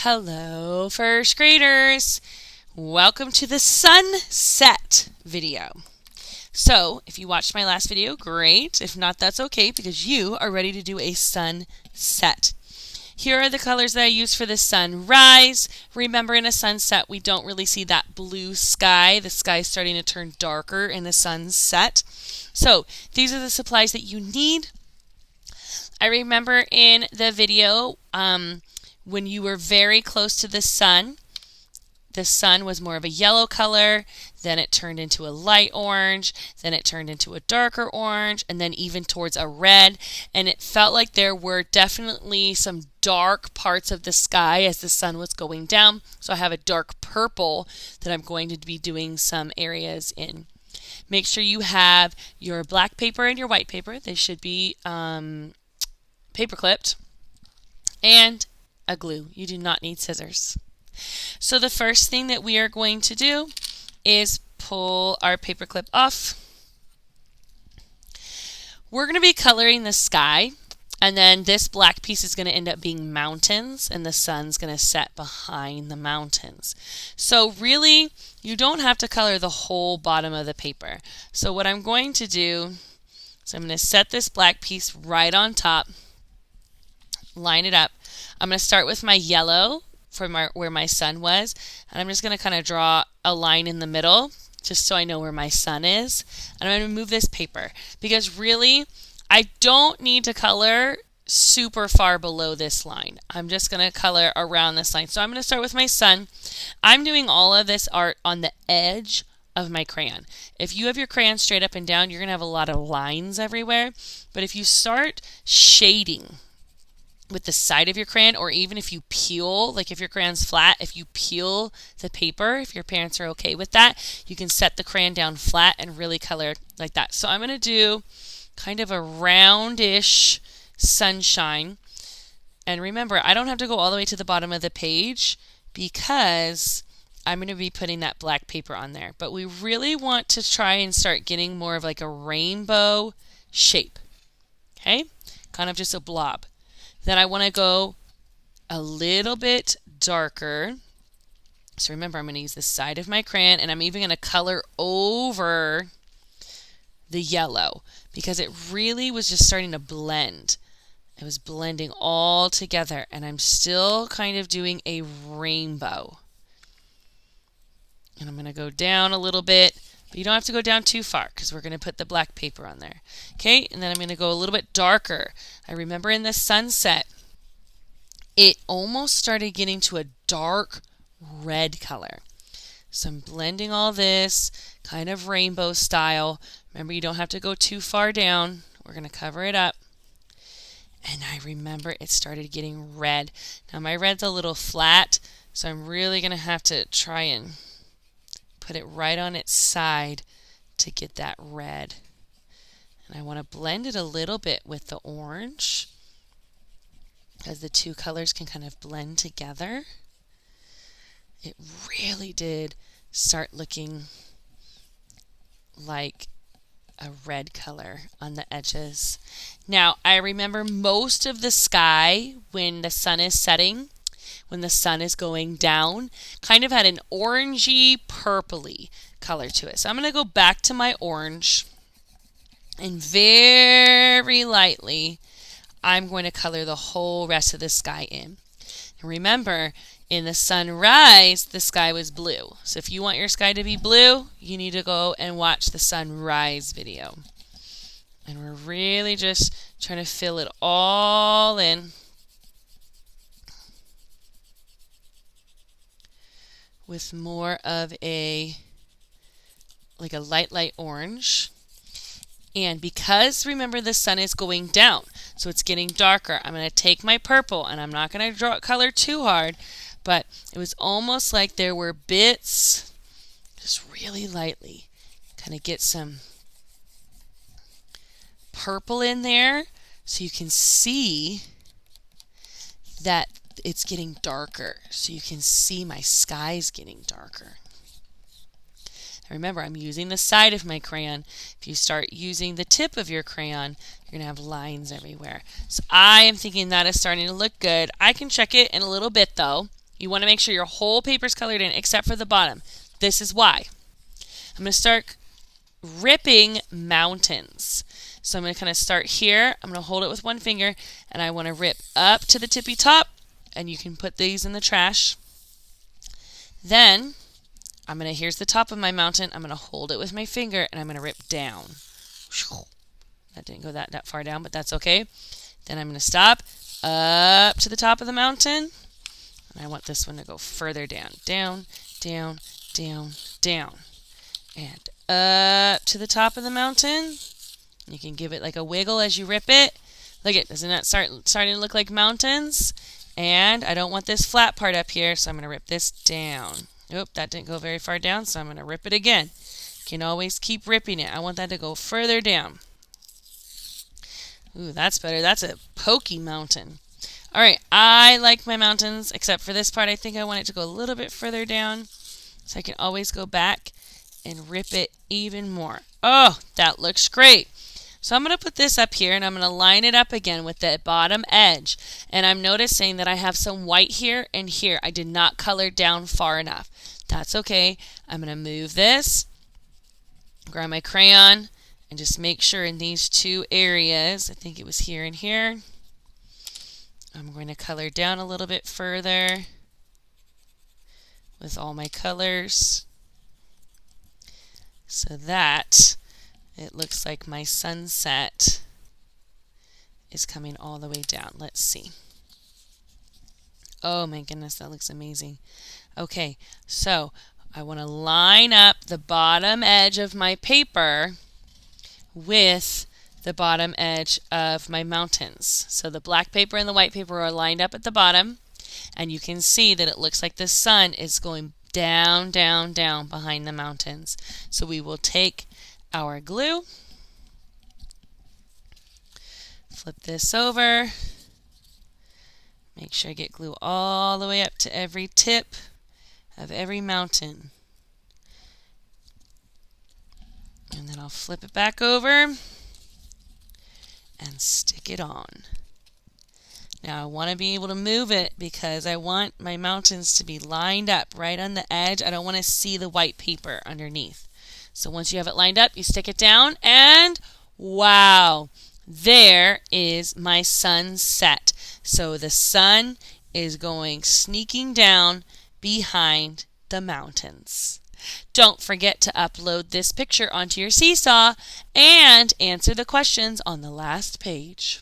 Hello, first graders. Welcome to the sunset video. So, if you watched my last video, great. If not, that's okay because you are ready to do a sunset. Here are the colors that I use for the sunrise. Remember, in a sunset, we don't really see that blue sky. The sky is starting to turn darker in the sunset. So, these are the supplies that you need. I remember in the video, when you were very close to the sun was more of a yellow color, then it turned into a light orange, then it turned into a darker orange, and then even towards a red. And it felt like there were definitely some dark parts of the sky as the sun was going down. So I have a dark purple that I'm going to be doing some areas in. Make sure you have your black paper and your white paper. They should be paper clipped. And a glue. You do not need scissors. So the first thing that we are going to do is pull our paper clip off. We're going to be coloring the sky, and then this black piece is going to end up being mountains, and the sun's going to set behind the mountains. So really, you don't have to color the whole bottom of the paper. So what I'm going to do is I'm going to set this black piece right on top, line it up. I'm going to start with my yellow for where my sun was, and I'm just going to kind of draw a line in the middle just so I know where my sun is. And I'm going to move this paper because really I don't need to color super far below this line. I'm just going to color around this line. So I'm going to start with my sun. I'm doing all of this art on the edge of my crayon. If you have your crayon straight up and down, you're going to have a lot of lines everywhere. But if you start shading with the side of your crayon, or even if you peel, like if your crayon's flat, if you peel the paper, if your parents are okay with that, you can set the crayon down flat and really color like that. So I'm going to do kind of a roundish sunshine. And remember, I don't have to go all the way to the bottom of the page because I'm going to be putting that black paper on there. But we really want to try and start getting more of like a rainbow shape. Okay? Kind of just a blob. Then I want to go a little bit darker. So remember, I'm going to use the side of my crayon, and I'm even going to color over the yellow because it really was just starting to blend. It was blending all together, and I'm still kind of doing a rainbow. And I'm going to go down a little bit, but you don't have to go down too far because we're going to put the black paper on there. Okay, and then I'm going to go a little bit darker. I remember in the sunset, it almost started getting to a dark red color. So I'm blending all this kind of rainbow style. Remember, you don't have to go too far down. We're going to cover it up. And I remember it started getting red. Now my red's a little flat, so I'm really going to have to try and put it right on its side to get that red. And I want to blend it a little bit with the orange because the two colors can kind of blend together. It really did start looking like a red color on the edges. Now, I remember most of the sky when the sun is setting, when the sun is going down, kind of had an orangey, purpley color to it. So I'm going to go back to my orange, and very lightly, I'm going to color the whole rest of the sky in. And remember, in the sunrise, the sky was blue. So if you want your sky to be blue, you need to go and watch the sunrise video. And we're really just trying to fill it all in with more of a light orange. And because, remember, the sun is going down, so it's getting darker, I'm going to take my purple, and I'm not going to draw color too hard, but it was almost like there were bits, just really lightly, kind of get some purple in there so you can see that it's getting darker. So you can see my sky's getting darker. Remember, I'm using the side of my crayon. If you start using the tip of your crayon, you're going to have lines everywhere. So I am thinking that is starting to look good. I can check it in a little bit, though. You want to make sure your whole paper is colored in except for the bottom. This is why. I'm going to start ripping mountains. So I'm going to kind of start here. I'm going to hold it with one finger, and I want to rip up to the tippy top, and you can put these in the trash. Then here's the top of my mountain. I'm going to hold it with my finger, and I'm going to rip down. That didn't go that far down, but that's okay. Then I'm going to stop up to the top of the mountain, and I want this one to go further down. Down, down, down, down. And up to the top of the mountain. You can give it like a wiggle as you rip it. Look at, doesn't that starting to look like mountains? And I don't want this flat part up here, so I'm going to rip this down. Oop, that didn't go very far down, so I'm going to rip it again. You can always keep ripping it. I want that to go further down. Ooh, that's better. That's a pokey mountain. All right, I like my mountains, except for this part. I think I want it to go a little bit further down, so I can always go back and rip it even more. Oh, that looks great. So I'm going to put this up here, and I'm going to line it up again with the bottom edge. And I'm noticing that I have some white here and here. I did not color down far enough. That's okay. I'm going to move this, grab my crayon, and just make sure in these two areas, I think it was here and here, I'm going to color down a little bit further with all my colors so that it looks like my sunset is coming all the way down. Let's see. Oh my goodness, that looks amazing. Okay, so I want to line up the bottom edge of my paper with the bottom edge of my mountains. So the black paper and the white paper are lined up at the bottom, and you can see that it looks like the sun is going down, down, down behind the mountains. So we will take our glue, flip this over, make sure I get glue all the way up to every tip of every mountain. And then I'll flip it back over and stick it on. Now I want to be able to move it because I want my mountains to be lined up right on the edge. I don't want to see the white paper underneath. So once you have it lined up, you stick it down, and wow, there is my sunset. So the sun is going sneaking down behind the mountains. Don't forget to upload this picture onto your Seesaw and answer the questions on the last page.